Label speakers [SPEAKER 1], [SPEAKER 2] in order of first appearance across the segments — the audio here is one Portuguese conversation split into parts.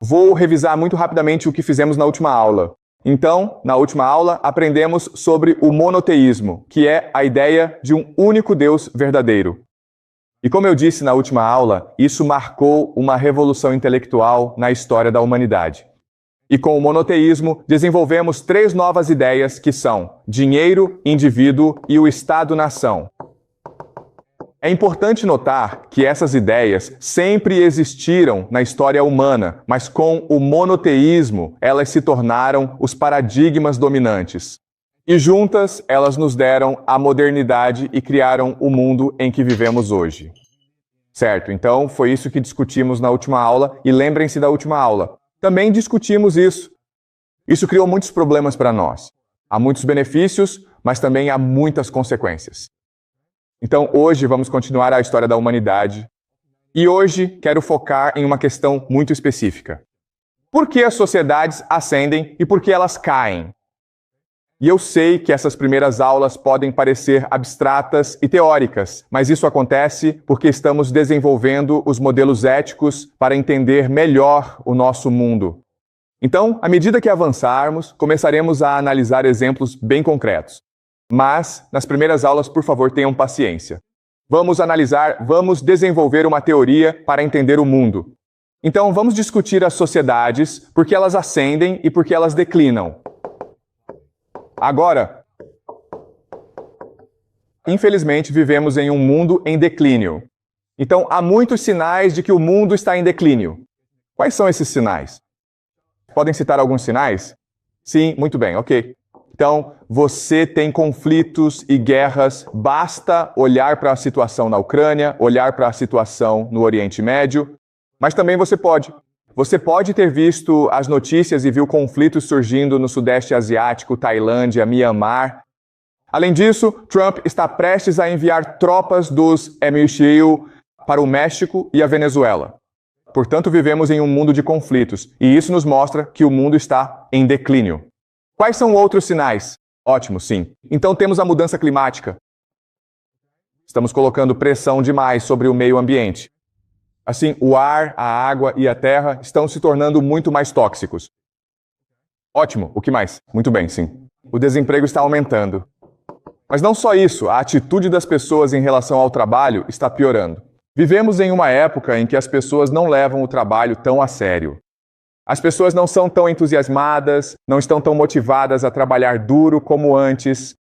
[SPEAKER 1] vou revisar muito rapidamente o que fizemos na última aula. Então, na última aula, aprendemos sobre o monoteísmo, que é a ideia de um único Deus verdadeiro. E como eu disse na última aula, isso marcou uma revolução intelectual na história da humanidade. E com o monoteísmo, desenvolvemos 3 novas ideias que são dinheiro, indivíduo e o Estado-nação. É importante notar que essas ideias sempre existiram na história humana, mas com o monoteísmo elas se tornaram os paradigmas dominantes. E juntas elas nos deram a modernidade e criaram o mundo em que vivemos hoje. Certo, então foi isso que discutimos na última aula e lembrem-se da última aula. Também discutimos isso. Isso criou muitos problemas para nós. Há muitos benefícios, mas também há muitas consequências. Então, hoje vamos continuar a história da humanidade. E hoje quero focar em uma questão muito específica. Por que as sociedades ascendem e por que elas caem? E eu sei que essas primeiras aulas podem parecer abstratas e teóricas, mas isso acontece porque estamos desenvolvendo os modelos éticos para entender melhor o nosso mundo. Então, à medida que avançarmos, começaremos a analisar exemplos bem concretos. Mas, nas primeiras aulas, por favor, tenham paciência. Vamos desenvolver uma teoria para entender o mundo. Então, vamos discutir as sociedades, por que elas ascendem e por que elas declinam. Agora, infelizmente, vivemos em um mundo em declínio. Então, há muitos sinais de que o mundo está em declínio. Quais são esses sinais? Podem citar alguns sinais? Sim, muito bem, ok. Então, você tem conflitos e guerras, basta olhar para a situação na Ucrânia, olhar para a situação no Oriente Médio, mas também você pode ter visto as notícias e viu conflitos surgindo no Sudeste Asiático, Tailândia, Mianmar. Além disso, Trump está prestes a enviar tropas dos MSU para o México e a Venezuela. Portanto, vivemos em um mundo de conflitos, e isso nos mostra que o mundo está em declínio. Quais são outros sinais? Ótimo, sim. Então temos a mudança climática. Estamos colocando pressão demais sobre o meio ambiente. Assim, o ar, a água e a terra estão se tornando muito mais tóxicos. Ótimo, o que mais? Muito bem, sim. O desemprego está aumentando. Mas não só isso, a atitude das pessoas em relação ao trabalho está piorando. Vivemos em uma época em que as pessoas não levam o trabalho tão a sério. As pessoas não são tão entusiasmadas, não estão tão motivadas a trabalhar duro como antes.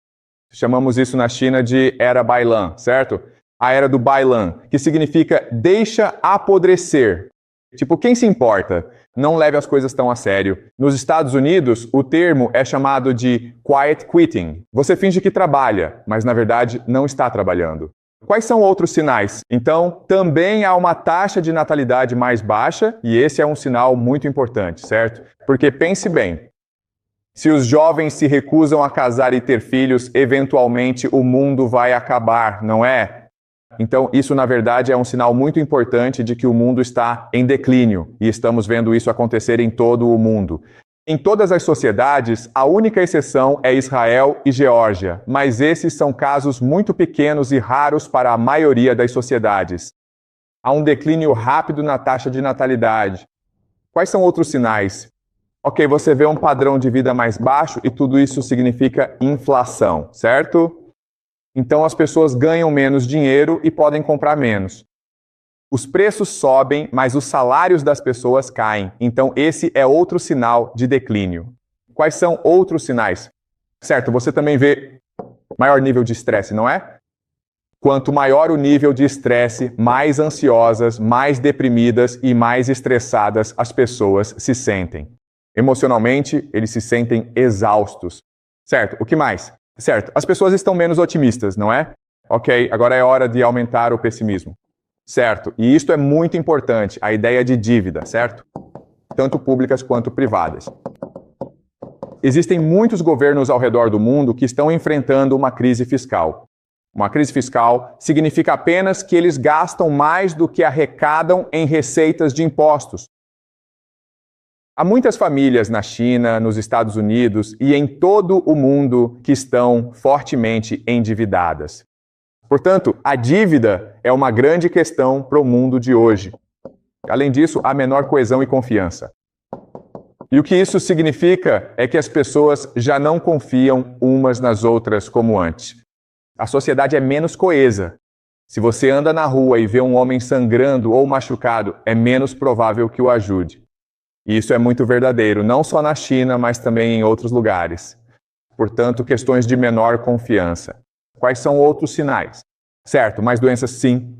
[SPEAKER 1] Chamamos isso na China de Era Bailan, certo? A Era do Bailan, que significa deixa apodrecer. Tipo, quem se importa? Não leve as coisas tão a sério. Nos Estados Unidos, o termo é chamado de quiet quitting. Você finge que trabalha, mas na verdade não está trabalhando. Quais são outros sinais? Então, também há uma taxa de natalidade mais baixa, e esse é um sinal muito importante, certo? Porque pense bem, se os jovens se recusam a casar e ter filhos, eventualmente o mundo vai acabar, não é? Então, isso na verdade é um sinal muito importante de que o mundo está em declínio, e estamos vendo isso acontecer em todo o mundo. Em todas as sociedades, a única exceção é Israel e Geórgia, mas esses são casos muito pequenos e raros para a maioria das sociedades. Há um declínio rápido na taxa de natalidade. Quais são outros sinais? Ok, você vê um padrão de vida mais baixo e tudo isso significa inflação, certo? Então as pessoas ganham menos dinheiro e podem comprar menos. Os preços sobem, mas os salários das pessoas caem. Então, esse é outro sinal de declínio. Quais são outros sinais? Certo, você também vê maior nível de estresse, não é? Quanto maior o nível de estresse, mais ansiosas, mais deprimidas e mais estressadas as pessoas se sentem. Emocionalmente, eles se sentem exaustos. Certo, o que mais? Certo, as pessoas estão menos otimistas, não é? Ok, agora é hora de aumentar o pessimismo. Certo, e isto é muito importante, a ideia de dívida, certo? Tanto públicas quanto privadas. Existem muitos governos ao redor do mundo que estão enfrentando uma crise fiscal. Uma crise fiscal significa apenas que eles gastam mais do que arrecadam em receitas de impostos. Há muitas famílias na China, nos Estados Unidos e em todo o mundo que estão fortemente endividadas. Portanto, a dívida é uma grande questão para o mundo de hoje. Além disso, há menor coesão e confiança. E o que isso significa é que as pessoas já não confiam umas nas outras como antes. A sociedade é menos coesa. Se você anda na rua e vê um homem sangrando ou machucado, é menos provável que o ajude. E isso é muito verdadeiro, não só na China, mas também em outros lugares. Portanto, questões de menor confiança. Quais são outros sinais? Certo, mais doenças sim.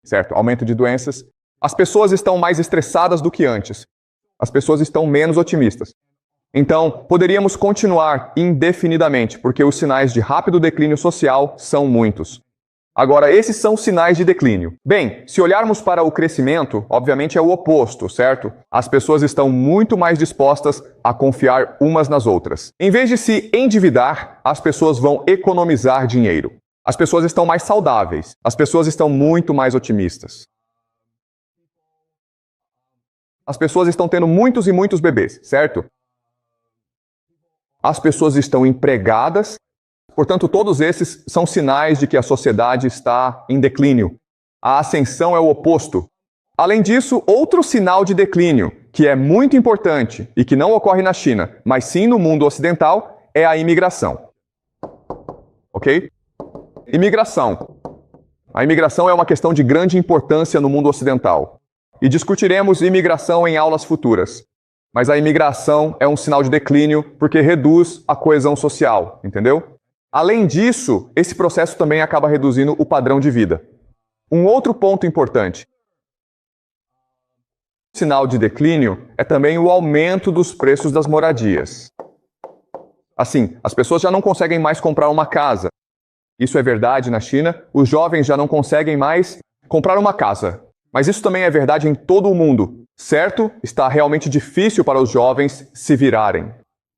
[SPEAKER 1] Certo, aumento de doenças. As pessoas estão mais estressadas do que antes. As pessoas estão menos otimistas. Então, poderíamos continuar indefinidamente, porque os sinais de rápido declínio social são muitos. Agora, esses são sinais de declínio. Bem, se olharmos para o crescimento, obviamente é o oposto, certo? As pessoas estão muito mais dispostas a confiar umas nas outras. Em vez de se endividar, as pessoas vão economizar dinheiro. As pessoas estão mais saudáveis. As pessoas estão muito mais otimistas. As pessoas estão tendo muitos e muitos bebês, certo? As pessoas estão empregadas. Portanto, todos esses são sinais de que a sociedade está em declínio. A ascensão é o oposto. Além disso, outro sinal de declínio, que é muito importante e que não ocorre na China, mas sim no mundo ocidental, é a imigração. Ok? Imigração. A imigração é uma questão de grande importância no mundo ocidental. E discutiremos imigração em aulas futuras. Mas a imigração é um sinal de declínio porque reduz a coesão social, entendeu? Além disso, esse processo também acaba reduzindo o padrão de vida. Um outro ponto importante. O sinal de declínio é também o aumento dos preços das moradias. Assim, as pessoas já não conseguem mais comprar uma casa. Isso é verdade na China. Os jovens já não conseguem mais comprar uma casa. Mas isso também é verdade em todo o mundo, certo? Está realmente difícil para os jovens se virarem.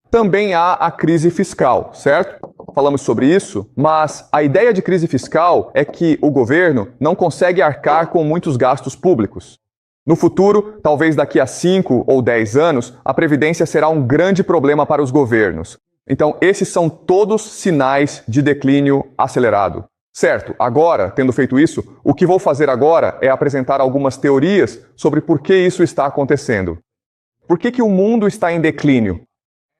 [SPEAKER 1] Também há a crise fiscal, certo? Falamos sobre isso, mas a ideia de crise fiscal é que o governo não consegue arcar com muitos gastos públicos. No futuro, talvez daqui a 5 ou 10 anos, a previdência será um grande problema para os governos. Então, esses são todos sinais de declínio acelerado. Certo, agora, tendo feito isso, o que vou fazer agora é apresentar algumas teorias sobre por que isso está acontecendo. Por que o mundo está em declínio?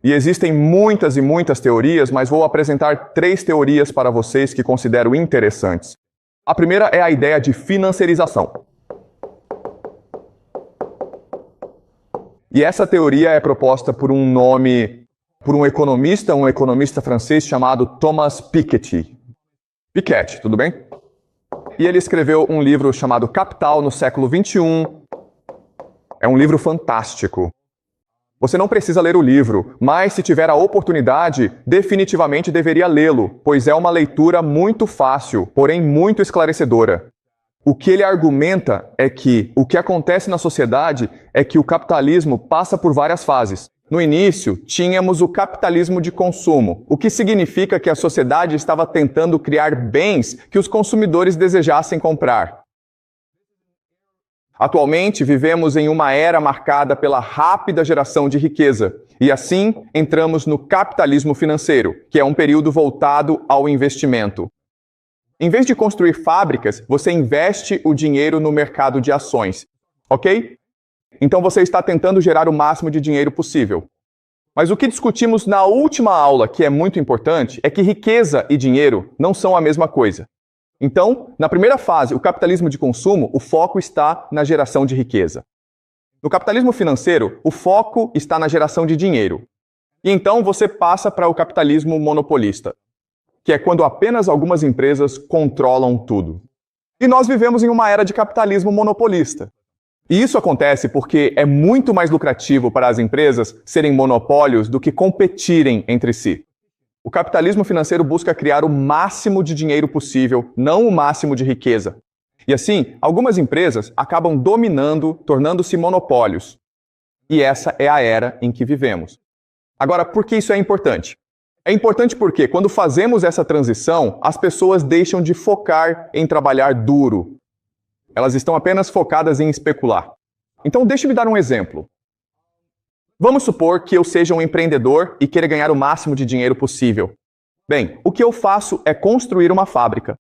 [SPEAKER 1] E existem muitas e muitas teorias, mas vou apresentar 3 teorias para vocês que considero interessantes. A primeira é a ideia de financiarização. E essa teoria é proposta por um economista francês chamado Thomas Piketty. Piketty, tudo bem? E ele escreveu um livro chamado Capital no século XXI. É um livro fantástico. Você não precisa ler o livro, mas se tiver a oportunidade, definitivamente deveria lê-lo, pois é uma leitura muito fácil, porém muito esclarecedora. O que ele argumenta é que o que acontece na sociedade é que o capitalismo passa por várias fases. No início, tínhamos o capitalismo de consumo, o que significa que a sociedade estava tentando criar bens que os consumidores desejassem comprar. Atualmente, vivemos em uma era marcada pela rápida geração de riqueza, e assim entramos no capitalismo financeiro, que é um período voltado ao investimento. Em vez de construir fábricas, você investe o dinheiro no mercado de ações, ok? Então você está tentando gerar o máximo de dinheiro possível. Mas o que discutimos na última aula, que é muito importante, é que riqueza e dinheiro não são a mesma coisa. Então, na primeira fase, o capitalismo de consumo, o foco está na geração de riqueza. No capitalismo financeiro, o foco está na geração de dinheiro. E então você passa para o capitalismo monopolista, que é quando apenas algumas empresas controlam tudo. E nós vivemos em uma era de capitalismo monopolista. E isso acontece porque é muito mais lucrativo para as empresas serem monopólios do que competirem entre si. O capitalismo financeiro busca criar o máximo de dinheiro possível, não o máximo de riqueza. E assim, algumas empresas acabam dominando, tornando-se monopólios. E essa é a era em que vivemos. Agora, por que isso é importante? É importante porque, quando fazemos essa transição, as pessoas deixam de focar em trabalhar duro. Elas estão apenas focadas em especular. Então, deixe-me dar um exemplo. Vamos supor que eu seja um empreendedor e queira ganhar o máximo de dinheiro possível. Bem, o que eu faço é construir uma fábrica.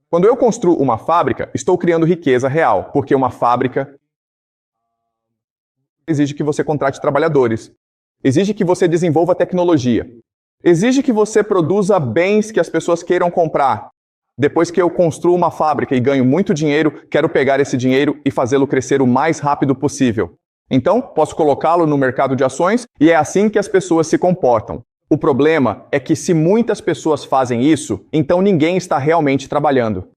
[SPEAKER 1] Quando eu construo uma fábrica, estou criando riqueza real, porque uma fábrica exige que você contrate trabalhadores. exige que você desenvolva tecnologia, exige que você produza bens que as pessoas queiram comprar. Depois que eu construo uma fábrica e ganho muito dinheiro, quero pegar esse dinheiro e fazê-lo crescer o mais rápido possível. Então, posso colocá-lo no mercado de ações e é assim que as pessoas se comportam. O problema é que se muitas pessoas fazem isso, então ninguém está realmente trabalhando.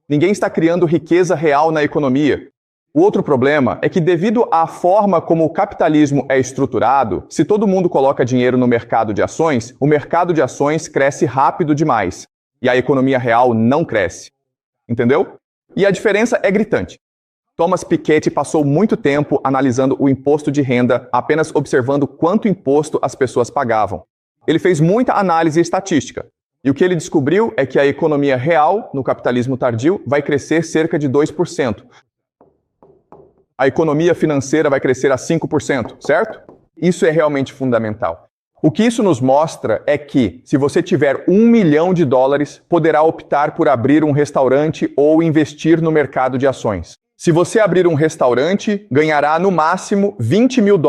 [SPEAKER 1] Ninguém está criando riqueza real na economia. O outro problema é que, devido à forma como o capitalismo é estruturado, se todo mundo coloca dinheiro no mercado de ações, o mercado de ações cresce rápido demais e a economia real não cresce. Entendeu? E a diferença é gritante. Thomas Piketty passou muito tempo analisando o imposto de renda, apenas observando quanto imposto as pessoas pagavam. Ele fez muita análise estatística. E o que ele descobriu é que a economia real, no capitalismo tardio, vai crescer cerca de 2%. A economia financeira vai crescer a 5%, certo? Isso é realmente fundamental. O que isso nos mostra é que, se você tiver $1 milhão, poderá optar por abrir um restaurante ou investir no mercado de ações. Se você abrir um restaurante, ganhará no máximo $20 mil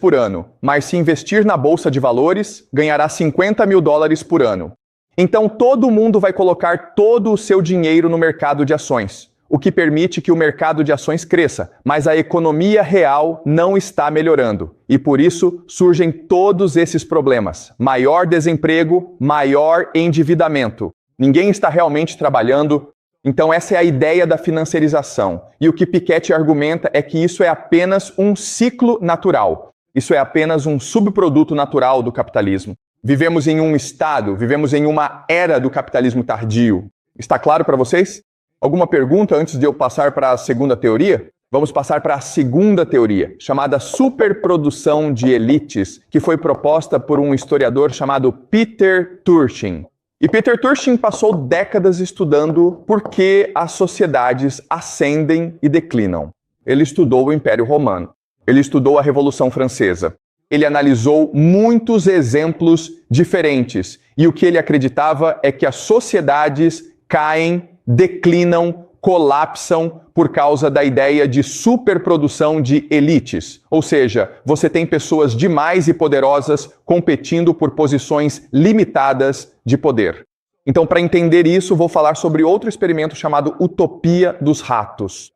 [SPEAKER 1] por ano, mas se investir na bolsa de valores, ganhará $50 mil por ano. Então todo mundo vai colocar todo o seu dinheiro no mercado de ações, o que permite que o mercado de ações cresça, mas a economia real não está melhorando. E por isso surgem todos esses problemas: maior desemprego, maior endividamento. Ninguém está realmente trabalhando. Então essa é a ideia da financiarização. E o que Piketty argumenta é que isso é apenas um ciclo natural. Isso é apenas um subproduto natural do capitalismo. Vivemos em um estado, vivemos em uma era do capitalismo tardio. Está claro para vocês? Alguma pergunta antes de eu passar para a segunda teoria? Vamos passar para a segunda teoria, chamada superprodução de elites, que foi proposta por um historiador chamado Peter Turchin. E Peter Turchin passou décadas estudando por que as sociedades ascendem e declinam. Ele estudou o Império Romano. Ele estudou a Revolução Francesa. Ele analisou muitos exemplos diferentes. E o que ele acreditava é que as sociedades caem, declinam, colapsam por causa da ideia de superprodução de elites. Ou seja, você tem pessoas demais e poderosas competindo por posições limitadas de poder. Então, para entender isso, vou falar sobre outro experimento chamado Utopia dos Ratos.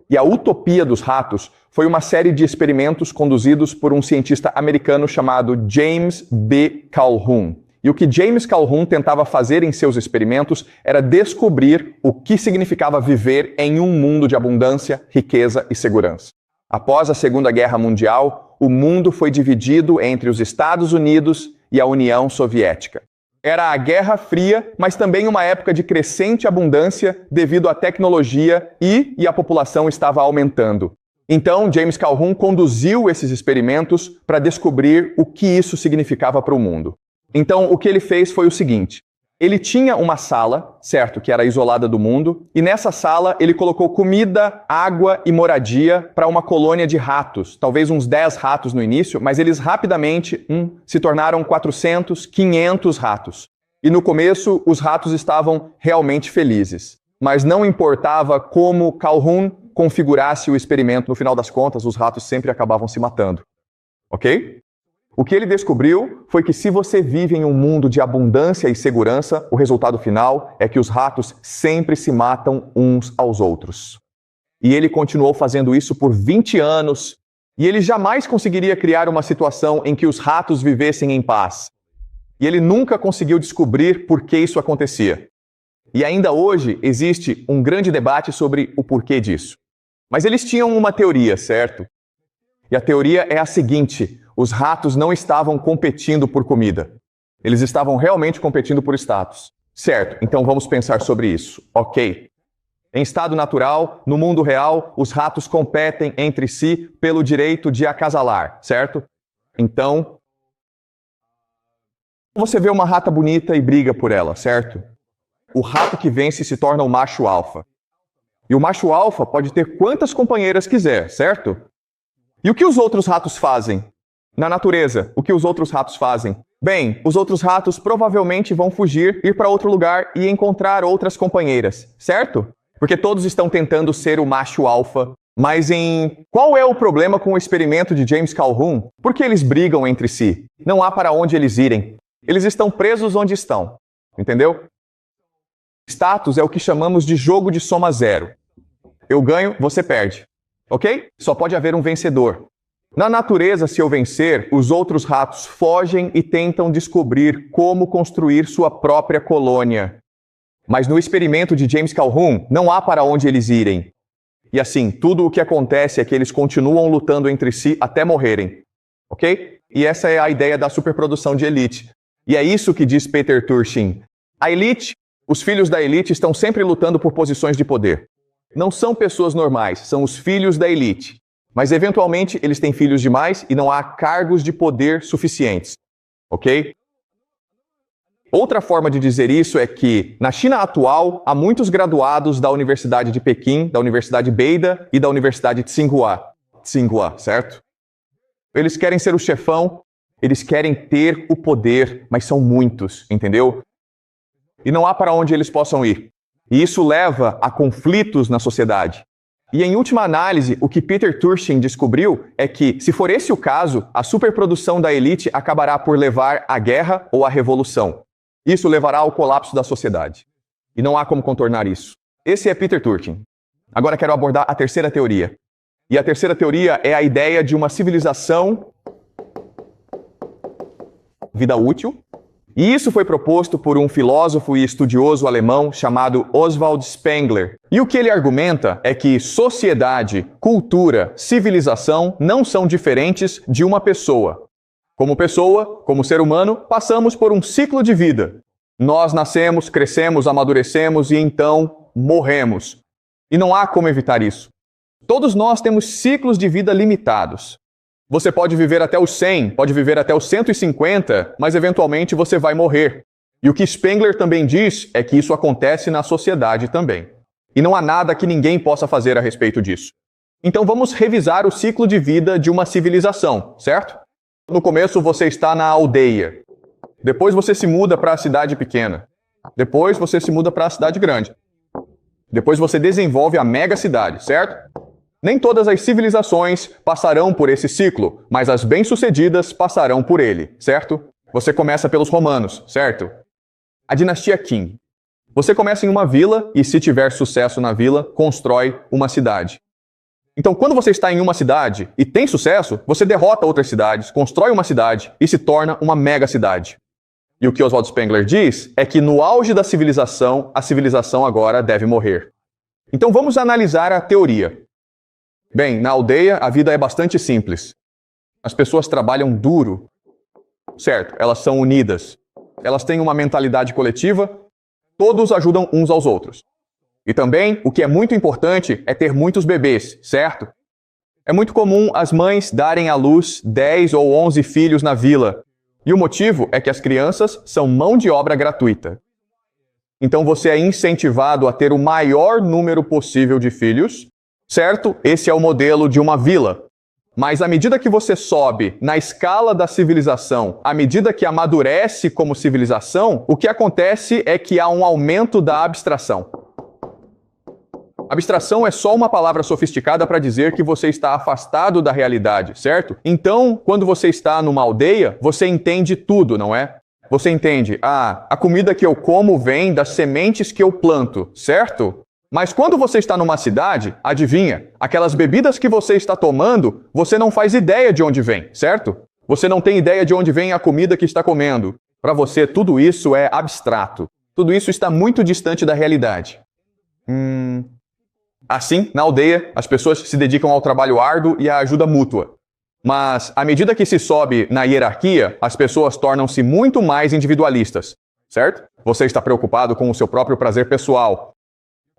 [SPEAKER 1] E a Utopia dos Ratos foi uma série de experimentos conduzidos por um cientista americano chamado James B. Calhoun. E o que James Calhoun tentava fazer em seus experimentos era descobrir o que significava viver em um mundo de abundância, riqueza e segurança. Após a Segunda Guerra Mundial, o mundo foi dividido entre os Estados Unidos e a União Soviética. Era a Guerra Fria, mas também uma época de crescente abundância devido à tecnologia e a população estava aumentando. Então, James Calhoun conduziu esses experimentos para descobrir o que isso significava para o mundo. Então, o que ele fez foi o seguinte: ele tinha uma sala, certo, que era isolada do mundo, e nessa sala ele colocou comida, água e moradia para uma colônia de ratos, talvez uns 10 ratos no início, mas eles rapidamente se tornaram 400, 500 ratos. E no começo, os ratos estavam realmente felizes. Mas não importava como Calhoun configurasse o experimento, no final das contas, os ratos sempre acabavam se matando. Ok? O que ele descobriu foi que se você vive em um mundo de abundância e segurança, o resultado final é que os ratos sempre se matam uns aos outros. E ele continuou fazendo isso por 20 anos, e ele jamais conseguiria criar uma situação em que os ratos vivessem em paz. E ele nunca conseguiu descobrir por que isso acontecia. E ainda hoje existe um grande debate sobre o porquê disso. Mas eles tinham uma teoria, certo? E a teoria é a seguinte: os ratos não estavam competindo por comida. Eles estavam realmente competindo por status. Certo, então vamos pensar sobre isso. Ok. Em estado natural, no mundo real, os ratos competem entre si pelo direito de acasalar, certo? Então, você vê uma rata bonita e briga por ela, certo? O rato que vence se torna o macho alfa. E o macho alfa pode ter quantas companheiras quiser, certo? E o que os outros ratos fazem? Na natureza, o que os outros ratos fazem? Bem, os outros ratos provavelmente vão fugir, ir para outro lugar e encontrar outras companheiras, certo? Porque todos estão tentando ser o macho alfa Mas qual é o problema com o experimento de James Calhoun? Por que eles brigam entre si? Não há para onde eles irem. Eles estão presos onde estão. Entendeu? Status é o que chamamos de jogo de soma zero. Eu ganho, você perde. Ok? Só pode haver um vencedor. Na natureza, se eu vencer, os outros ratos fogem e tentam descobrir como construir sua própria colônia. Mas no experimento de James Calhoun, não há para onde eles irem. E assim, tudo o que acontece é que eles continuam lutando entre si até morrerem. Ok? E essa é a ideia da superprodução de elite. E é isso que diz Peter Turchin. A elite, os filhos da elite estão sempre lutando por posições de poder. Não são pessoas normais, são os filhos da elite. Mas eventualmente eles têm filhos demais e não há cargos de poder suficientes. Ok? Outra forma de dizer isso é que, na China atual, há muitos graduados da Universidade de Pequim, da Universidade Beida e da Universidade Tsinghua. Tsinghua, certo? Eles querem ser o chefão, eles querem ter o poder, mas são muitos, entendeu? E não há para onde eles possam ir. E isso leva a conflitos na sociedade. E em última análise, o que Peter Turchin descobriu é que, se for esse o caso, a superprodução da elite acabará por levar à guerra ou à revolução. Isso levará ao colapso da sociedade. E não há como contornar isso. Esse é Peter Turchin. Agora quero abordar a terceira teoria. E a terceira teoria é a ideia de uma civilização vida útil. E isso foi proposto por um filósofo e estudioso alemão chamado Oswald Spengler. E o que ele argumenta é que sociedade, cultura, civilização não são diferentes de uma pessoa. Como pessoa, como ser humano, passamos por um ciclo de vida. Nós nascemos, crescemos, amadurecemos e então morremos. E não há como evitar isso. Todos nós temos ciclos de vida limitados. Você pode viver até os 100, pode viver até os 150, mas eventualmente você vai morrer. E o que Spengler também diz é que isso acontece na sociedade também. E não há nada que ninguém possa fazer a respeito disso. Então vamos revisar o ciclo de vida de uma civilização, certo? No começo você está na aldeia. Depois você se muda para a cidade pequena. Depois você se muda para a cidade grande. Depois você desenvolve a mega cidade, certo? Nem todas as civilizações passarão por esse ciclo, mas as bem-sucedidas passarão por ele, certo? Você começa pelos romanos, certo? A dinastia Qin. Você começa em uma vila e, se tiver sucesso na vila, constrói uma cidade. Então, quando você está em uma cidade e tem sucesso, você derrota outras cidades, constrói uma cidade e se torna uma mega cidade. E o que Oswald Spengler diz é que no auge da civilização, a civilização agora deve morrer. Então vamos analisar a teoria. Bem, na aldeia a vida é bastante simples. As pessoas trabalham duro. Certo, elas são unidas. Elas têm uma mentalidade coletiva, todos ajudam uns aos outros. E também, o que é muito importante é ter muitos bebês, certo? É muito comum as mães darem à luz 10 ou 11 filhos na vila. E o motivo é que as crianças são mão de obra gratuita. Então você é incentivado a ter o maior número possível de filhos, certo? Esse é o modelo de uma vila. Mas à medida que você sobe na escala da civilização, à medida que amadurece como civilização, o que acontece é que há um aumento da abstração. Abstração é só uma palavra sofisticada para dizer que você está afastado da realidade, certo? Então, quando você está numa aldeia, você entende tudo, não é? Você entende, a comida que eu como vem das sementes que eu planto, certo? Mas quando você está numa cidade, adivinha, aquelas bebidas que você está tomando, você não faz ideia de onde vem, certo? Você não tem ideia de onde vem a comida que está comendo. Para você, tudo isso é abstrato. Tudo isso está muito distante da realidade. Assim, na aldeia, as pessoas se dedicam ao trabalho árduo e à ajuda mútua. Mas, à medida que se sobe na hierarquia, as pessoas tornam-se muito mais individualistas, certo? Você está preocupado com o seu próprio prazer pessoal.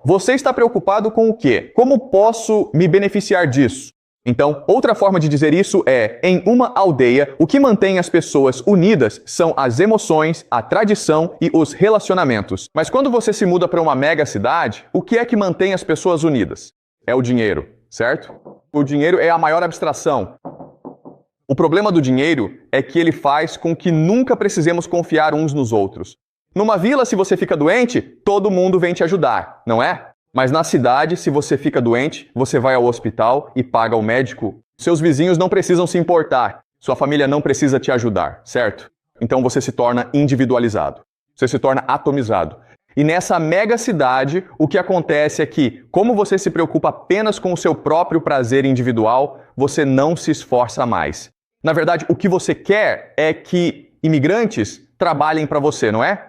[SPEAKER 1] Você está preocupado com o quê? Como posso me beneficiar disso? Então, outra forma de dizer isso é, em uma aldeia, o que mantém as pessoas unidas são as emoções, a tradição e os relacionamentos. Mas quando você se muda para uma mega cidade, o que é que mantém as pessoas unidas? É o dinheiro, certo? O dinheiro é a maior abstração. O problema do dinheiro é que ele faz com que nunca precisemos confiar uns nos outros. Numa vila, se você fica doente, todo mundo vem te ajudar, não é? Mas na cidade, se você fica doente, você vai ao hospital e paga o médico. Seus vizinhos não precisam se importar. Sua família não precisa te ajudar, certo? Então você se torna individualizado. Você se torna atomizado. E nessa mega cidade, o que acontece é que, como você se preocupa apenas com o seu próprio prazer individual, você não se esforça mais. Na verdade, o que você quer é que imigrantes trabalhem para você, não é?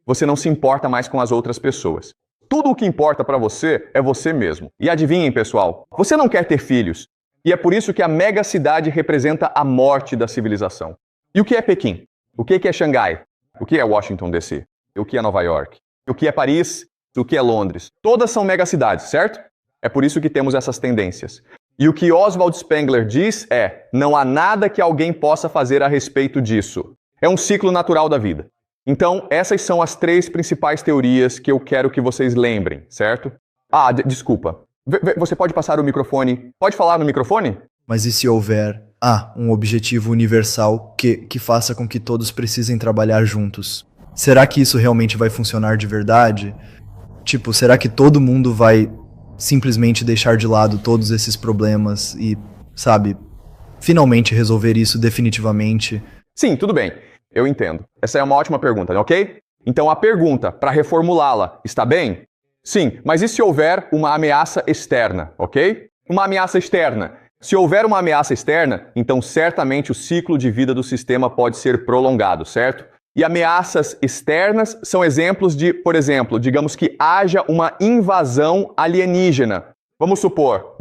[SPEAKER 1] Você não se importa mais com as outras pessoas. Tudo o que importa para você é você mesmo. E adivinhem, pessoal, você não quer ter filhos. E é por isso que a mega cidade representa a morte da civilização. E o que é Pequim? O que é Xangai? O que é Washington, D.C.? O que é Nova York? O que é Paris? O que é Londres? Todas são megacidades, certo? É por isso que temos essas tendências. E o que Oswald Spengler diz é: não há nada que alguém possa fazer a respeito disso. É um ciclo natural da vida. Então, essas são as 3 principais teorias que eu quero que vocês lembrem, certo? Desculpa. Você pode passar o microfone? Pode falar no microfone?
[SPEAKER 2] Mas e se houver, um objetivo universal que faça com que todos precisem trabalhar juntos? Será que isso realmente vai funcionar de verdade? Tipo, será que todo mundo vai simplesmente deixar de lado todos esses problemas e, sabe, finalmente resolver isso definitivamente?
[SPEAKER 1] Sim, tudo bem. Eu entendo. Essa é uma ótima pergunta, ok? Então a pergunta, para reformulá-la, está bem? Sim, mas e se houver uma ameaça externa, ok? Uma ameaça externa. Se houver uma ameaça externa, então certamente o ciclo de vida do sistema pode ser prolongado, certo? E ameaças externas são exemplos de, por exemplo, digamos que haja uma invasão alienígena. Vamos supor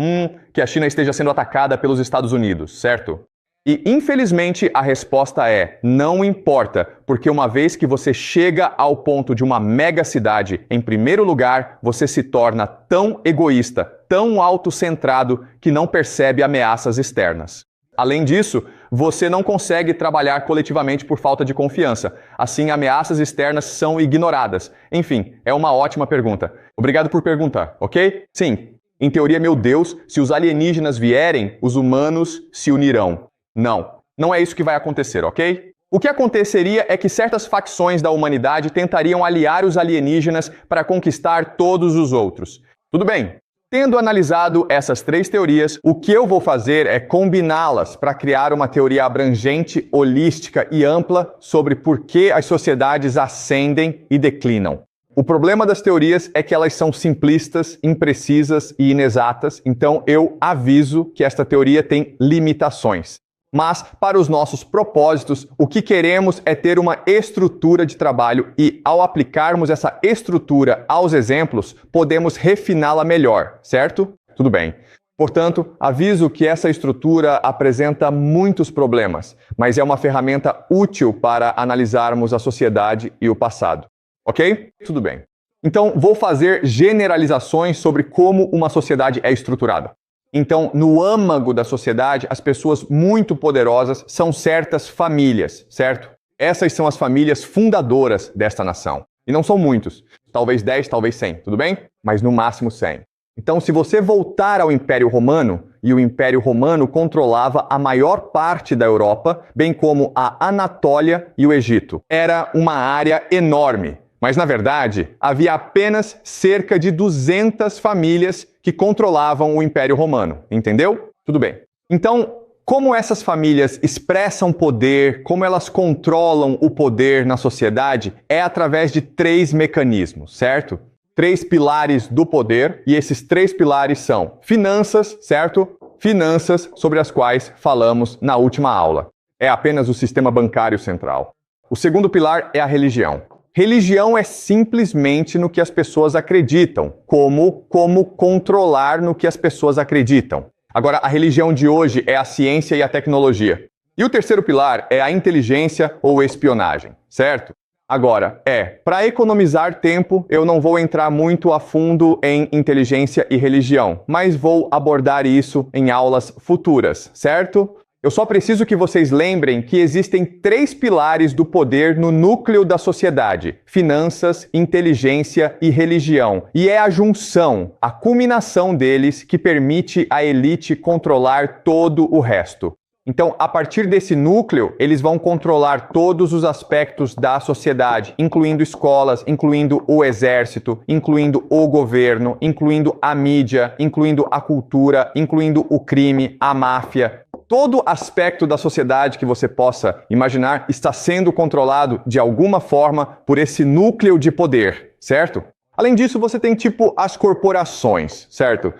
[SPEAKER 1] que a China esteja sendo atacada pelos Estados Unidos, certo? E, infelizmente, a resposta é: não importa, porque uma vez que você chega ao ponto de uma mega cidade, em primeiro lugar, você se torna tão egoísta, tão autocentrado, que não percebe ameaças externas. Além disso, você não consegue trabalhar coletivamente por falta de confiança. Assim, ameaças externas são ignoradas. Enfim, é uma ótima pergunta. Obrigado por perguntar, ok? Sim, em teoria, meu Deus, se os alienígenas vierem, os humanos se unirão. Não é isso que vai acontecer, ok? O que aconteceria é que certas facções da humanidade tentariam aliar os alienígenas para conquistar todos os outros. Tudo bem. Tendo analisado essas 3 teorias, o que eu vou fazer é combiná-las para criar uma teoria abrangente, holística e ampla sobre por que as sociedades ascendem e declinam. O problema das teorias é que elas são simplistas, imprecisas e inexatas, então eu aviso que esta teoria tem limitações. Mas, para os nossos propósitos, o que queremos é ter uma estrutura de trabalho e, ao aplicarmos essa estrutura aos exemplos, podemos refiná-la melhor, certo? Tudo bem. Portanto, aviso que essa estrutura apresenta muitos problemas, mas é uma ferramenta útil para analisarmos a sociedade e o passado. Ok? Tudo bem. Então, vou fazer generalizações sobre como uma sociedade é estruturada. Então, no âmago da sociedade, as pessoas muito poderosas são certas famílias, certo? Essas são as famílias fundadoras desta nação. E não são muitos. Talvez 10, talvez 100, tudo bem? Mas no máximo 100. Então, se você voltar ao Império Romano, e o Império Romano controlava a maior parte da Europa, bem como a Anatólia e o Egito. Era uma área enorme. Mas, na verdade, havia apenas cerca de 200 famílias que controlavam o Império Romano, entendeu? Tudo bem. Então, como essas famílias expressam poder, como elas controlam o poder na sociedade, é através de 3 mecanismos, certo? 3 pilares do poder, e esses 3 pilares são finanças, certo? Finanças sobre as quais falamos na última aula. É apenas o sistema bancário central. O segundo pilar é a religião. Religião é simplesmente no que as pessoas acreditam, como controlar no que as pessoas acreditam. Agora, a religião de hoje é a ciência e a tecnologia. E o terceiro pilar é a inteligência ou espionagem, certo? Agora, para economizar tempo, eu não vou entrar muito a fundo em inteligência e religião, mas vou abordar isso em aulas futuras, certo? Eu só preciso que vocês lembrem que existem 3 pilares do poder no núcleo da sociedade: finanças, inteligência e religião. E é a junção, a culminação deles, que permite à elite controlar todo o resto. Então, a partir desse núcleo, eles vão controlar todos os aspectos da sociedade, incluindo escolas, incluindo o exército, incluindo o governo, incluindo a mídia, incluindo a cultura, incluindo o crime, a máfia. Todo aspecto da sociedade que você possa imaginar está sendo controlado de alguma forma por esse núcleo de poder, certo? Além disso, você tem tipo as corporações, certo?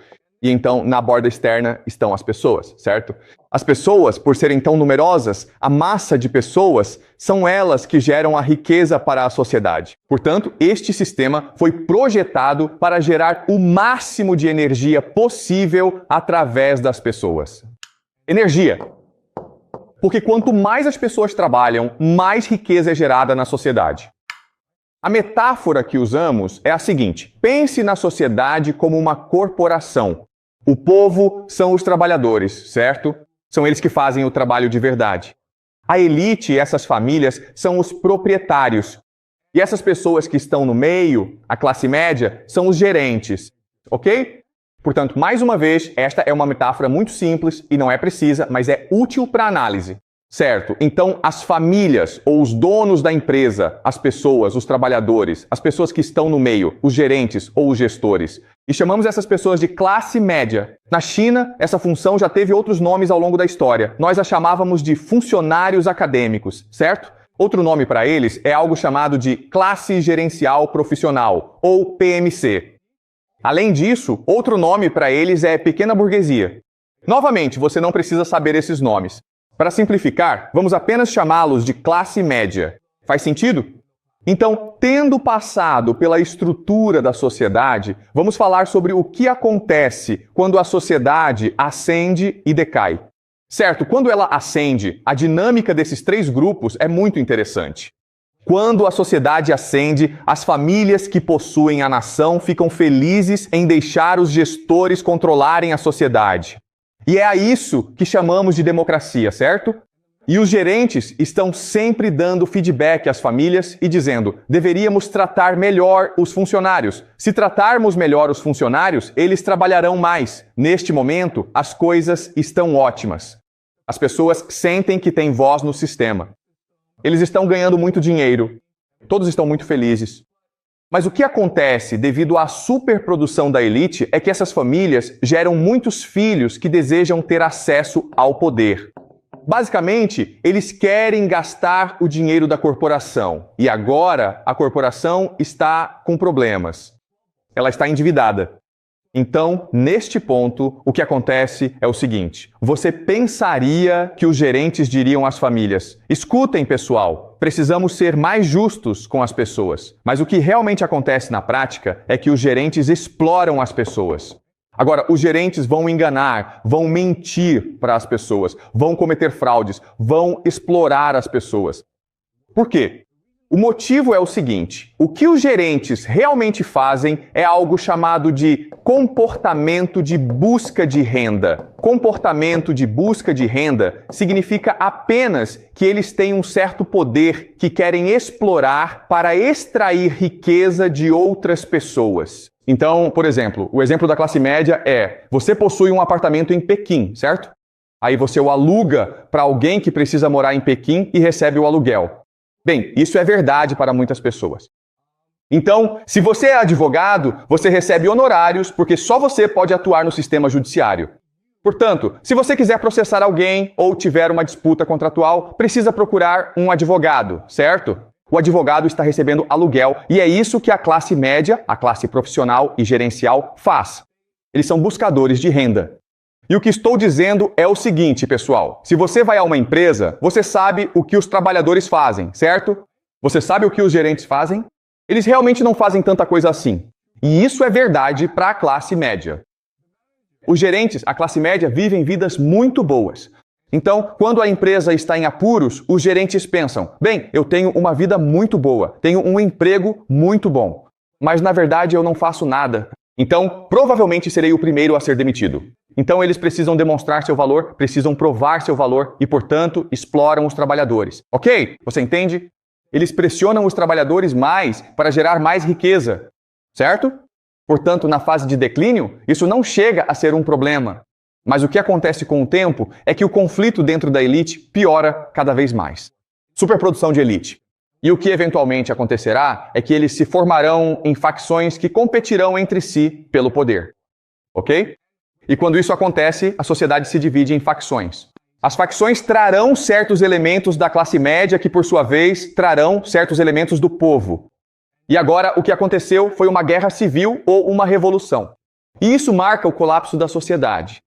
[SPEAKER 1] E então, na borda externa estão as pessoas, certo? As pessoas, por serem tão numerosas, a massa de pessoas, são elas que geram a riqueza para a sociedade. Portanto, este sistema foi projetado para gerar o máximo de energia possível através das pessoas. Energia. Porque quanto mais as pessoas trabalham, mais riqueza é gerada na sociedade. A metáfora que usamos é a seguinte: pense na sociedade como uma corporação. O povo são os trabalhadores, certo? São eles que fazem o trabalho de verdade. A elite e essas famílias são os proprietários. E essas pessoas que estão no meio, a classe média, são os gerentes, ok? Portanto, mais uma vez, esta é uma metáfora muito simples e não é precisa, mas é útil para análise. Certo? Então, as famílias ou os donos da empresa, as pessoas, os trabalhadores, as pessoas que estão no meio, os gerentes ou os gestores. E chamamos essas pessoas de classe média. Na China, essa função já teve outros nomes ao longo da história. Nós a chamávamos de funcionários acadêmicos, certo? Outro nome para eles é algo chamado de classe gerencial profissional, ou PMC. Além disso, outro nome para eles é pequena burguesia. Novamente, você não precisa saber esses nomes. Para simplificar, vamos apenas chamá-los de classe média. Faz sentido? Então, tendo passado pela estrutura da sociedade, vamos falar sobre o que acontece quando a sociedade ascende e decai. Certo, quando ela ascende, a dinâmica desses três grupos é muito interessante. Quando a sociedade ascende, as famílias que possuem a nação ficam felizes em deixar os gestores controlarem a sociedade. E é a isso que chamamos de democracia, certo? E os gerentes estão sempre dando feedback às famílias e dizendo: deveríamos tratar melhor os funcionários. Se tratarmos melhor os funcionários, eles trabalharão mais. Neste momento, as coisas estão ótimas. As pessoas sentem que têm voz no sistema. Eles estão ganhando muito dinheiro. Todos estão muito felizes. Mas o que acontece devido à superprodução da elite é que essas famílias geram muitos filhos que desejam ter acesso ao poder. Basicamente, eles querem gastar o dinheiro da corporação. E agora a corporação está com problemas. Ela está endividada. Então, neste ponto, o que acontece é o seguinte: você pensaria que os gerentes diriam às famílias: escutem, pessoal, precisamos ser mais justos com as pessoas. Mas o que realmente acontece na prática é que os gerentes exploram as pessoas. Agora, os gerentes vão enganar, vão mentir para as pessoas, vão cometer fraudes, vão explorar as pessoas. Por quê? O motivo é o seguinte: o que os gerentes realmente fazem é algo chamado de comportamento de busca de renda. Comportamento de busca de renda significa apenas que eles têm um certo poder que querem explorar para extrair riqueza de outras pessoas. Então, por exemplo, o exemplo da classe média é: você possui um apartamento em Pequim, certo? Aí você o aluga para alguém que precisa morar em Pequim e recebe o aluguel. Bem, isso é verdade para muitas pessoas. Então, se você é advogado, você recebe honorários porque só você pode atuar no sistema judiciário. Portanto, se você quiser processar alguém ou tiver uma disputa contratual, precisa procurar um advogado, certo? O advogado está recebendo aluguel e é isso que a classe média, a classe profissional e gerencial faz. Eles são buscadores de renda. E o que estou dizendo é o seguinte, pessoal: se você vai a uma empresa, você sabe o que os trabalhadores fazem, certo? Você sabe o que os gerentes fazem? Eles realmente não fazem tanta coisa assim. E isso é verdade para a classe média. Os gerentes, a classe média, vivem vidas muito boas. Então, quando a empresa está em apuros, os gerentes pensam: bem, eu tenho uma vida muito boa, tenho um emprego muito bom, mas na verdade eu não faço nada. Então, provavelmente serei o primeiro a ser demitido. Então, eles precisam demonstrar seu valor, precisam provar seu valor e, portanto, exploram os trabalhadores. Ok? Você entende? Eles pressionam os trabalhadores mais para gerar mais riqueza, certo? Portanto, na fase de declínio, isso não chega a ser um problema. Mas o que acontece com o tempo é que o conflito dentro da elite piora cada vez mais. Superprodução de elite. E o que eventualmente acontecerá é que eles se formarão em facções que competirão entre si pelo poder. Ok? E quando isso acontece, a sociedade se divide em facções. As facções trarão certos elementos da classe média que, por sua vez, trarão certos elementos do povo. E agora, o que aconteceu foi uma guerra civil ou uma revolução. E isso marca o colapso da sociedade.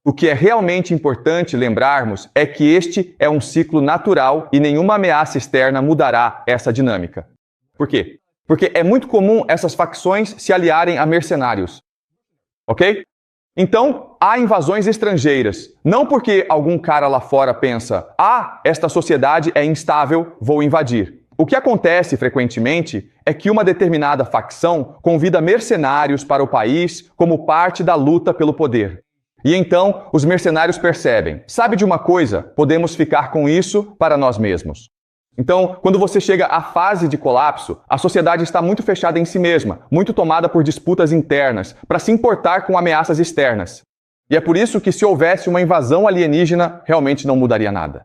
[SPEAKER 1] O que é realmente importante lembrarmos é que este é um ciclo natural e nenhuma ameaça externa mudará essa dinâmica. Por quê? Porque é muito comum essas facções se aliarem a mercenários. Ok? Então, há invasões estrangeiras. Não porque algum cara lá fora pensa, esta sociedade é instável, vou invadir. O que acontece frequentemente é que uma determinada facção convida mercenários para o país como parte da luta pelo poder. E então, os mercenários percebem, sabe de uma coisa? Podemos ficar com isso para nós mesmos. Então, quando você chega à fase de colapso, a sociedade está muito fechada em si mesma, muito tomada por disputas internas, para se importar com ameaças externas. E é por isso que se houvesse uma invasão alienígena, realmente não mudaria nada.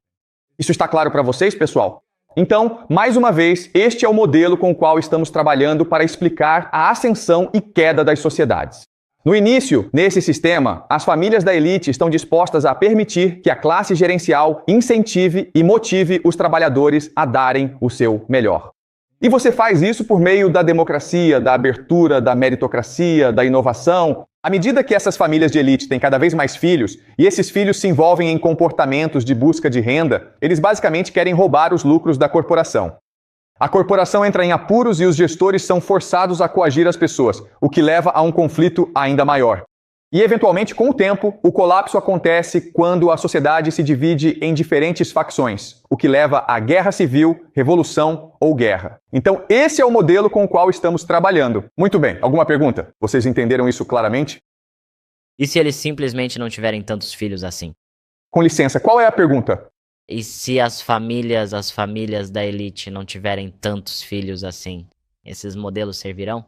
[SPEAKER 1] Isso está claro para vocês, pessoal? Então, mais uma vez, este é o modelo com o qual estamos trabalhando para explicar a ascensão e queda das sociedades. No início, nesse sistema, as famílias da elite estão dispostas a permitir que a classe gerencial incentive e motive os trabalhadores a darem o seu melhor. E você faz isso por meio da democracia, da abertura, da meritocracia, da inovação. À medida que essas famílias de elite têm cada vez mais filhos, e esses filhos se envolvem em comportamentos de busca de renda, eles basicamente querem roubar os lucros da corporação. A corporação entra em apuros e os gestores são forçados a coagir as pessoas, o que leva a um conflito ainda maior. E, eventualmente, com o tempo, o colapso acontece quando a sociedade se divide em diferentes facções, o que leva à guerra civil, revolução ou guerra. Então, esse é o modelo com o qual estamos trabalhando. Muito bem, alguma pergunta? Vocês entenderam isso claramente?
[SPEAKER 3] E se eles simplesmente não tiverem tantos filhos assim?
[SPEAKER 1] Com licença, qual é a pergunta?
[SPEAKER 3] E se as famílias da elite não tiverem tantos filhos assim, esses modelos servirão?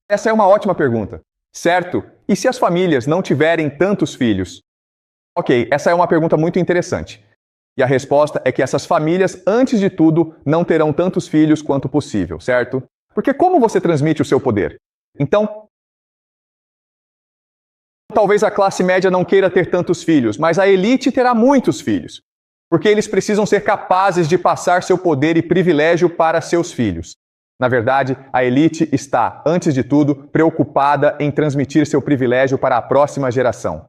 [SPEAKER 1] Essa é uma ótima pergunta. Certo? E se as famílias não tiverem tantos filhos? Ok, essa é uma pergunta muito interessante. E a resposta é que essas famílias, antes de tudo, não terão tantos filhos quanto possível, certo? Porque como você transmite o seu poder? Então, talvez a classe média não queira ter tantos filhos, mas a elite terá muitos filhos. Porque eles precisam ser capazes de passar seu poder e privilégio para seus filhos. Na verdade, a elite está, antes de tudo, preocupada em transmitir seu privilégio para a próxima geração.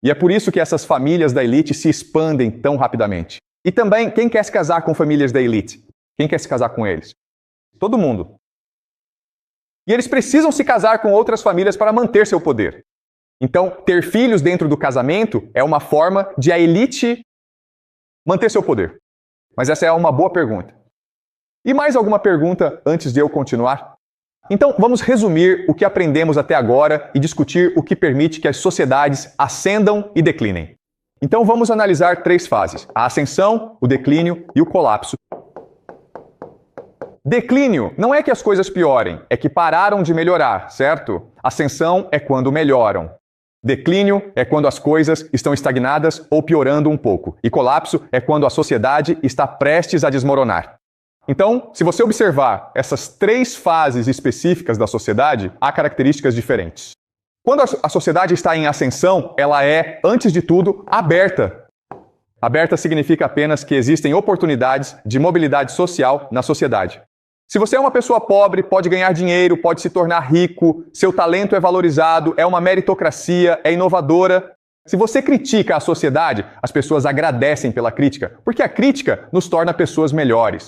[SPEAKER 1] E é por isso que essas famílias da elite se expandem tão rapidamente. E também, quem quer se casar com famílias da elite? Quem quer se casar com eles? Todo mundo. E eles precisam se casar com outras famílias para manter seu poder. Então, ter filhos dentro do casamento é uma forma de a elite manter seu poder. Mas essa é uma boa pergunta. E mais alguma pergunta antes de eu continuar? Então, vamos resumir o que aprendemos até agora e discutir o que permite que as sociedades ascendam e declinem. Então, vamos analisar 3 fases: a ascensão, o declínio e o colapso. Declínio não é que as coisas piorem, é que pararam de melhorar, certo? Ascensão é quando melhoram. Declínio é quando as coisas estão estagnadas ou piorando um pouco. E colapso é quando a sociedade está prestes a desmoronar. Então, se você observar essas 3 fases específicas da sociedade, há características diferentes. Quando a sociedade está em ascensão, ela é, antes de tudo, aberta. Aberta significa apenas que existem oportunidades de mobilidade social na sociedade. Se você é uma pessoa pobre, pode ganhar dinheiro, pode se tornar rico, seu talento é valorizado, é uma meritocracia, é inovadora. Se você critica a sociedade, as pessoas agradecem pela crítica, porque a crítica nos torna pessoas melhores.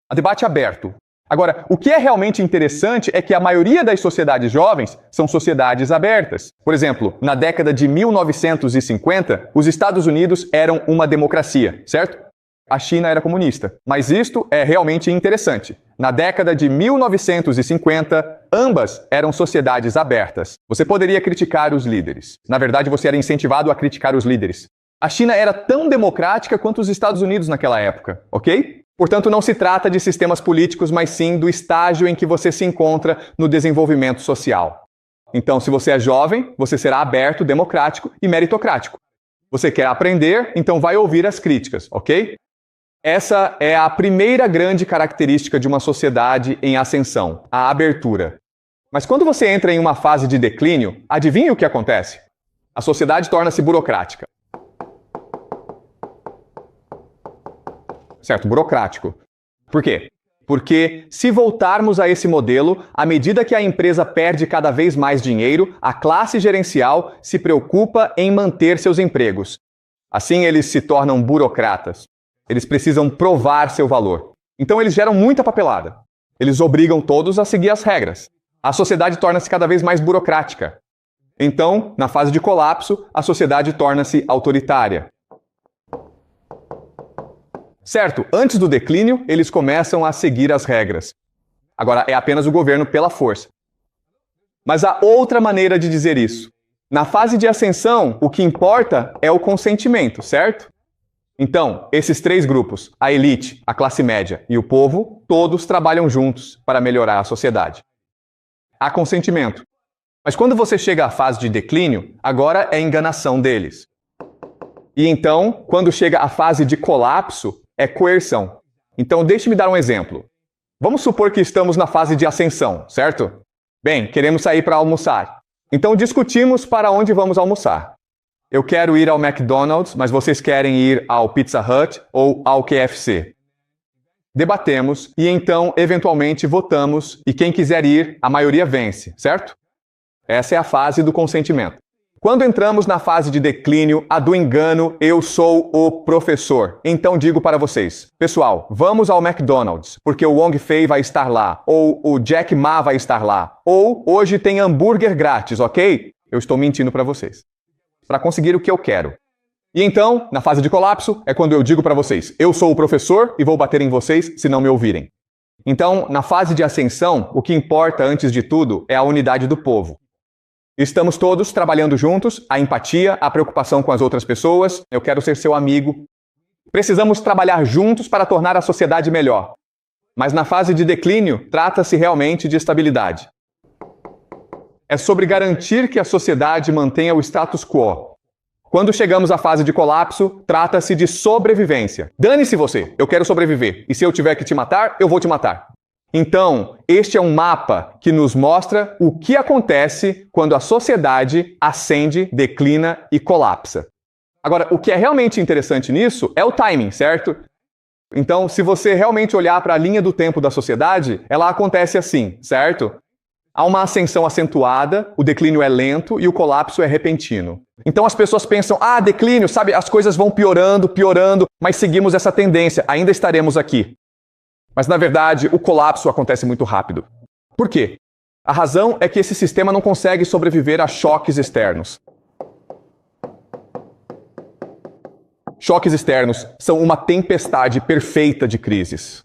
[SPEAKER 1] A debate aberto. Agora, o que é realmente interessante é que a maioria das sociedades jovens são sociedades abertas. Por exemplo, na década de 1950, os Estados Unidos eram uma democracia, certo? A China era comunista. Mas isto é realmente interessante. Na década de 1950, ambas eram sociedades abertas. Você poderia criticar os líderes. Na verdade, você era incentivado a criticar os líderes. A China era tão democrática quanto os Estados Unidos naquela época, ok? Portanto, não se trata de sistemas políticos, mas sim do estágio em que você se encontra no desenvolvimento social. Então, se você é jovem, você será aberto, democrático e meritocrático. Você quer aprender, então vai ouvir as críticas, ok? Essa é a primeira grande característica de uma sociedade em ascensão, a abertura. Mas quando você entra em uma fase de declínio, adivinhe o que acontece? A sociedade torna-se burocrática. Certo, burocrático. Por quê? Porque se voltarmos a esse modelo, à medida que a empresa perde cada vez mais dinheiro, a classe gerencial se preocupa em manter seus empregos. Assim, eles se tornam burocratas. Eles precisam provar seu valor. Então, eles geram muita papelada. Eles obrigam todos a seguir as regras. A sociedade torna-se cada vez mais burocrática. Então, na fase de colapso, a sociedade torna-se autoritária. Certo, antes do declínio, eles começam a seguir as regras. Agora, é apenas o governo pela força. Mas há outra maneira de dizer isso. Na fase de ascensão, o que importa é o consentimento, certo? Então, esses três grupos, a elite, a classe média e o povo, todos trabalham juntos para melhorar a sociedade. Há consentimento. Mas quando você chega à fase de declínio, agora é enganação deles. E então, quando chega à fase de colapso, é coerção. Então, deixe-me dar um exemplo. Vamos supor que estamos na fase de ascensão, certo? Bem, queremos sair para almoçar. Então, discutimos para onde vamos almoçar. Eu quero ir ao McDonald's, mas vocês querem ir ao Pizza Hut ou ao KFC. Debatemos e então, eventualmente, votamos e quem quiser ir, a maioria vence, certo? Essa é a fase do consentimento. Quando entramos na fase de declínio, a do engano, eu sou o professor. Então digo para vocês, pessoal, vamos ao McDonald's, porque o Wong Fei vai estar lá, ou o Jack Ma vai estar lá, ou hoje tem hambúrguer grátis, ok? Eu estou mentindo para vocês. Para conseguir o que eu quero. E então, na fase de colapso, é quando eu digo para vocês, eu sou o professor e vou bater em vocês se não me ouvirem. Então, na fase de ascensão, o que importa antes de tudo é a unidade do povo. Estamos todos trabalhando juntos, a empatia, a preocupação com as outras pessoas, eu quero ser seu amigo. Precisamos trabalhar juntos para tornar a sociedade melhor. Mas na fase de declínio, trata-se realmente de estabilidade. É sobre garantir que a sociedade mantenha o status quo. Quando chegamos à fase de colapso, trata-se de sobrevivência. Dane-se você, eu quero sobreviver. E se eu tiver que te matar, eu vou te matar. Então, este é um mapa que nos mostra o que acontece quando a sociedade ascende, declina e colapsa. Agora, o que é realmente interessante nisso é o timing, certo? Então, se você realmente olhar para a linha do tempo da sociedade, ela acontece assim, certo? Há uma ascensão acentuada, o declínio é lento e o colapso é repentino. Então as pessoas pensam, declínio, sabe, as coisas vão piorando, piorando, mas seguimos essa tendência, ainda estaremos aqui. Mas, na verdade, o colapso acontece muito rápido. Por quê? A razão é que esse sistema não consegue sobreviver a choques externos. Choques externos são uma tempestade perfeita de crises.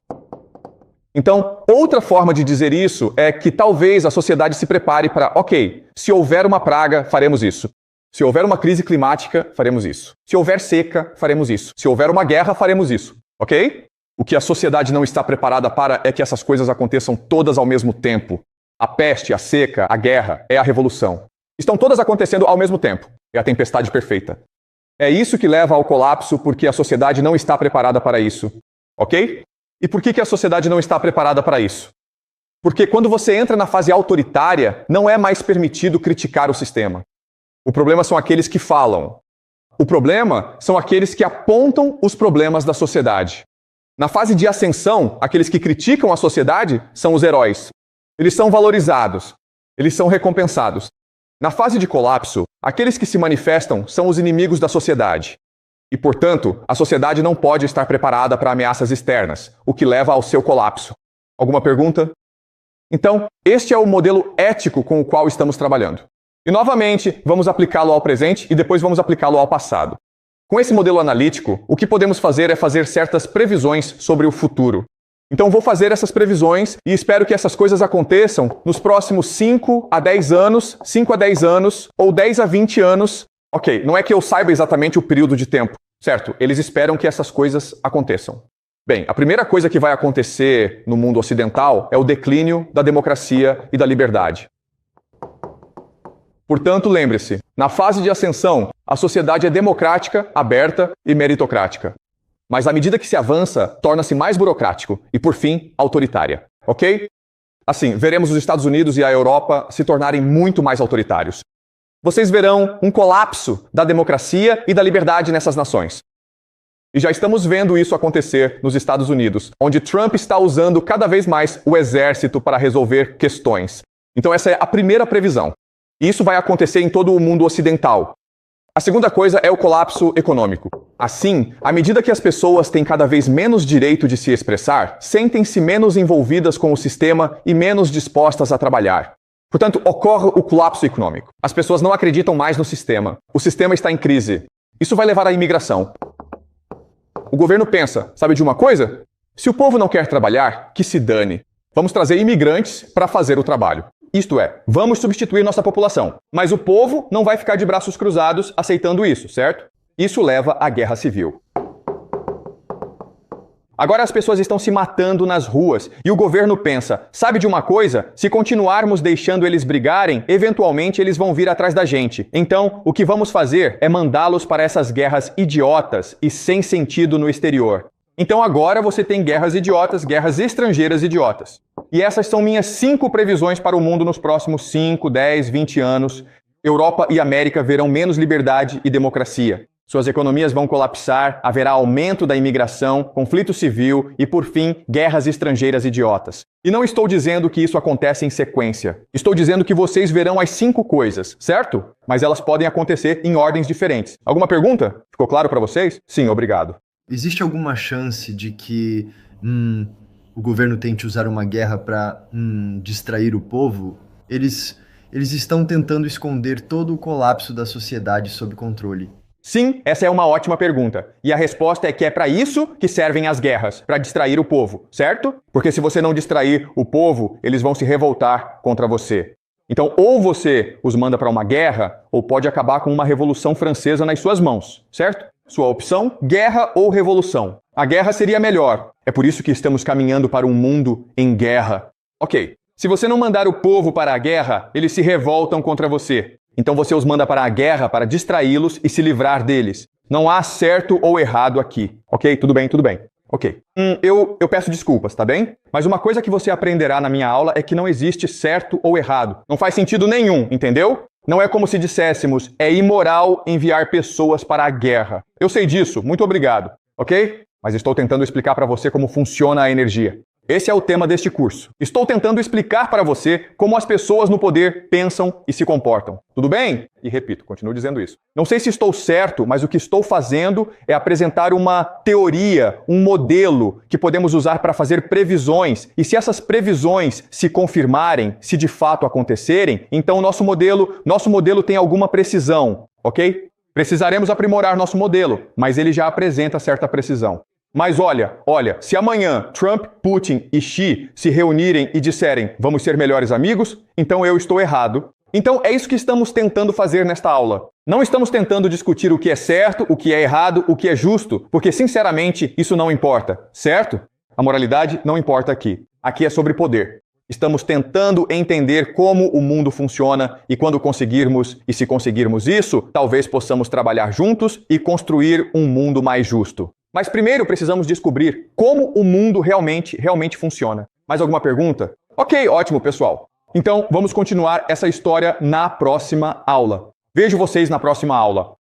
[SPEAKER 1] Então, outra forma de dizer isso é que talvez a sociedade se prepare para, ok, se houver uma praga, faremos isso. Se houver uma crise climática, faremos isso. Se houver seca, faremos isso. Se houver uma guerra, faremos isso. Ok? O que a sociedade não está preparada para é que essas coisas aconteçam todas ao mesmo tempo. A peste, a seca, a guerra, é a revolução. Estão todas acontecendo ao mesmo tempo. É a tempestade perfeita. É isso que leva ao colapso porque a sociedade não está preparada para isso. Ok? E por que a sociedade não está preparada para isso? Porque quando você entra na fase autoritária, não é mais permitido criticar o sistema. O problema são aqueles que falam. O problema são aqueles que apontam os problemas da sociedade. Na fase de ascensão, aqueles que criticam a sociedade são os heróis. Eles são valorizados. Eles são recompensados. Na fase de colapso, aqueles que se manifestam são os inimigos da sociedade. E, portanto, a sociedade não pode estar preparada para ameaças externas, o que leva ao seu colapso. Alguma pergunta? Então, este é o modelo ético com o qual estamos trabalhando. E, novamente, vamos aplicá-lo ao presente e depois vamos aplicá-lo ao passado. Com esse modelo analítico, o que podemos fazer é fazer certas previsões sobre o futuro. Então vou fazer essas previsões e espero que essas coisas aconteçam nos próximos 5 a 10 anos, 5 a 10 anos ou 10 a 20 anos. Ok, não é que eu saiba exatamente o período de tempo, certo? Eles esperam que essas coisas aconteçam. Bem, a primeira coisa que vai acontecer no mundo ocidental é o declínio da democracia e da liberdade. Portanto, lembre-se, na fase de ascensão, a sociedade é democrática, aberta e meritocrática. Mas à medida que se avança, torna-se mais burocrático e, por fim, autoritária. Ok? Assim, veremos os Estados Unidos e a Europa se tornarem muito mais autoritários. Vocês verão um colapso da democracia e da liberdade nessas nações. E já estamos vendo isso acontecer nos Estados Unidos, onde Trump está usando cada vez mais o exército para resolver questões. Então essa é a primeira previsão. E isso vai acontecer em todo o mundo ocidental. A segunda coisa é o colapso econômico. Assim, à medida que as pessoas têm cada vez menos direito de se expressar, sentem-se menos envolvidas com o sistema e menos dispostas a trabalhar. Portanto, ocorre o colapso econômico. As pessoas não acreditam mais no sistema. O sistema está em crise. Isso vai levar à imigração. O governo pensa, sabe de uma coisa? Se o povo não quer trabalhar, que se dane. Vamos trazer imigrantes para fazer o trabalho. Isto é, vamos substituir nossa população. Mas o povo não vai ficar de braços cruzados aceitando isso, certo? Isso leva à guerra civil. Agora as pessoas estão se matando nas ruas e o governo pensa, sabe de uma coisa? Se continuarmos deixando eles brigarem, eventualmente eles vão vir atrás da gente. Então, o que vamos fazer é mandá-los para essas guerras idiotas e sem sentido no exterior. Então agora você tem guerras idiotas, guerras estrangeiras idiotas. E essas são minhas 5 previsões para o mundo nos próximos 5, 10, 20 anos. Europa e América verão menos liberdade e democracia. Suas economias vão colapsar, haverá aumento da imigração, conflito civil e, por fim, guerras estrangeiras idiotas. E não estou dizendo que isso acontece em sequência. Estou dizendo que vocês verão as 5 coisas, certo? Mas elas podem acontecer em ordens diferentes. Alguma pergunta? Ficou claro para vocês? Sim, obrigado.
[SPEAKER 2] Existe alguma chance de que o governo tente usar uma guerra para distrair o povo? Eles estão tentando esconder todo o colapso da sociedade sob controle.
[SPEAKER 1] Sim, essa é uma ótima pergunta. E a resposta é que é para isso que servem as guerras, para distrair o povo, certo? Porque se você não distrair o povo, eles vão se revoltar contra você. Então, ou você os manda para uma guerra, ou pode acabar com uma revolução francesa nas suas mãos, certo? Sua opção, guerra ou revolução. A guerra seria melhor. É por isso que estamos caminhando para um mundo em guerra. Ok, se você não mandar o povo para a guerra, eles se revoltam contra você. Então você os manda para a guerra para distraí-los e se livrar deles. Não há certo ou errado aqui. Ok? Tudo bem, tudo bem. Ok. Eu peço desculpas, tá bem? Mas uma coisa que você aprenderá na minha aula é que não existe certo ou errado. Não faz sentido nenhum, entendeu? Não é como se disséssemos, é imoral enviar pessoas para a guerra. Eu sei disso, muito obrigado. Ok? Mas estou tentando explicar para você como funciona a energia. Esse é o tema deste curso. Estou tentando explicar para você como as pessoas no poder pensam e se comportam. Tudo bem? E repito, continuo dizendo isso. Não sei se estou certo, mas o que estou fazendo é apresentar uma teoria, um modelo que podemos usar para fazer previsões. E se essas previsões se confirmarem, se de fato acontecerem, então nosso modelo tem alguma precisão, ok? Precisaremos aprimorar nosso modelo, mas ele já apresenta certa precisão. Mas olha, se amanhã Trump, Putin e Xi se reunirem e disserem vamos ser melhores amigos, então eu estou errado. Então é isso que estamos tentando fazer nesta aula. Não estamos tentando discutir o que é certo, o que é errado, o que é justo, porque sinceramente isso não importa, certo? A moralidade não importa aqui. Aqui é sobre poder. Estamos tentando entender como o mundo funciona e quando conseguirmos, e se conseguirmos isso, talvez possamos trabalhar juntos e construir um mundo mais justo. Mas primeiro precisamos descobrir como o mundo realmente funciona. Mais alguma pergunta? Ok, ótimo, pessoal. Então, vamos continuar essa história na próxima aula. Vejo vocês na próxima aula.